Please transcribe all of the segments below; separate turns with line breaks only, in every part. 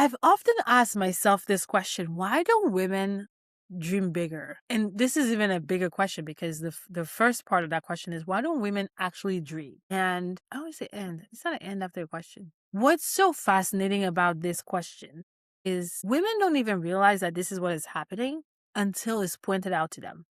I've often asked myself this question: why don't women dream bigger? And this is even a bigger question because the first part of that question is, why don't women actually dream? And I always say end. It's not an end after a question. What's so fascinating about this question is women don't even realize that this is what is happening until it's pointed out to them.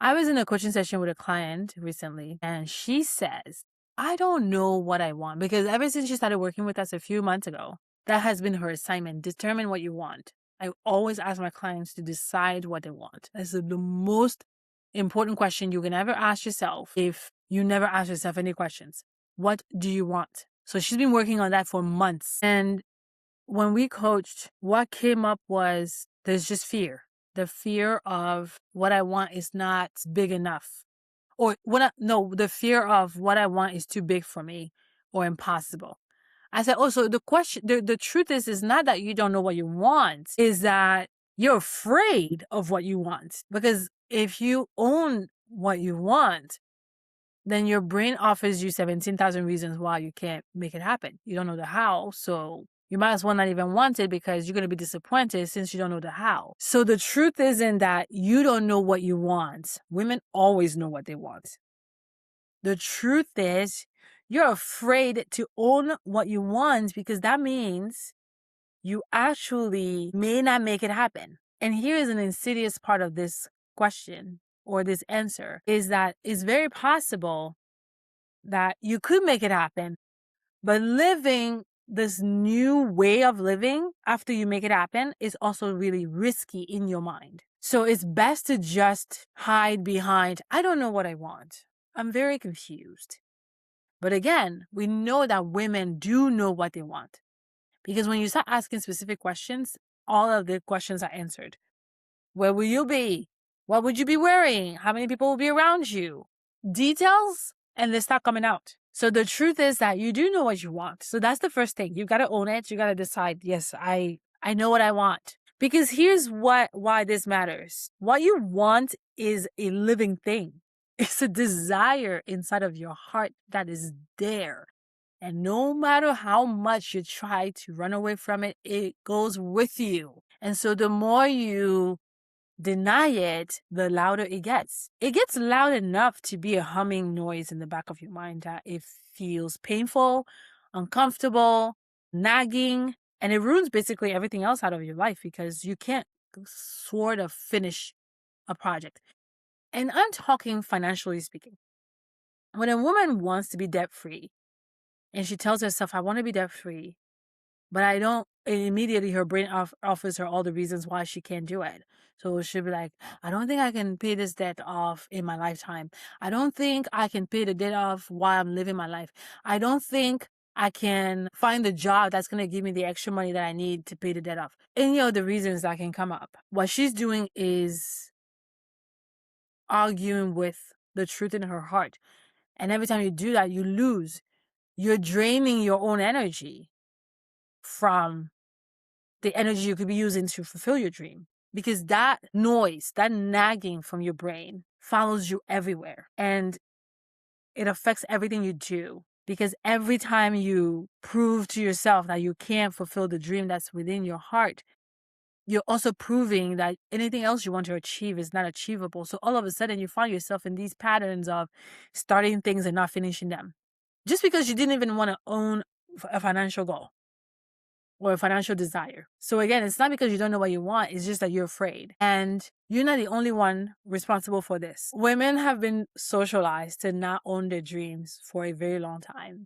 I was in a coaching session with a client recently, and she says, I don't know what I want, because ever since she started working with us a few months ago, that has been her assignment. Determine what you want. I always ask my clients to decide what they want. This is the most important question you can ever ask yourself if you never ask yourself any questions. What do you want? So she's been working on that for months. And when we coached, what came up was there's just fear. The fear of what I want is not big enough. Or the fear of what I want is too big for me or impossible. I said, oh, so the truth is not that you don't know what you want, is that you're afraid of what you want. Because if you own what you want, then your brain offers you 17,000 reasons why you can't make it happen. You don't know the how, so you might as well not even want it because you're going to be disappointed since you don't know the how. So the truth isn't that you don't know what you want. Women always know what they want. The truth is you're afraid to own what you want because that means you actually may not make it happen. And here is an insidious part of this question or this answer, is that it's very possible that you could make it happen, but living this new way of living after you make it happen is also really risky in your mind. So it's best to just hide behind, I don't know what I want. I'm very confused. But again, we know that women do know what they want, because when you start asking specific questions, all of the questions are answered. Where will you be? What would you be wearing? How many people will be around you? Details, and they start coming out. So the truth is that you do know what you want. So that's the first thing. You got to own it. You got to decide, yes, I know what I want. Because here's why this matters. What you want is a living thing. It's a desire inside of your heart that is there. And no matter how much you try to run away from it, it goes with you. And so the more you deny it, the louder it gets. It gets loud enough to be a humming noise in the back of your mind that it feels painful, uncomfortable, nagging, and it ruins basically everything else out of your life because you can't sort of finish a project. And I'm talking financially speaking. When a woman wants to be debt-free and she tells herself, I want to be debt-free, but I don't, and immediately her brain offers her all the reasons why she can't do it. So she'll be like, I don't think I can pay this debt off in my lifetime. I don't think I can pay the debt off while I'm living my life. I don't think I can find the job that's going to give me the extra money that I need to pay the debt off. Any of the reasons that can come up. What she's doing is arguing with the truth in her heart. And every time you do that, you lose. You're draining your own energy from the energy you could be using to fulfill your dream. Because that noise, that nagging from your brain follows you everywhere. And it affects everything you do. Because every time you prove to yourself that you can't fulfill the dream that's within your heart, you're also proving that anything else you want to achieve is not achievable. So all of a sudden you find yourself in these patterns of starting things and not finishing them. Just because you didn't even want to own a financial goal or a financial desire. So again, it's not because you don't know what you want, it's just that you're afraid. And you're not the only one responsible for this. Women have been socialized to not own their dreams for a very long time.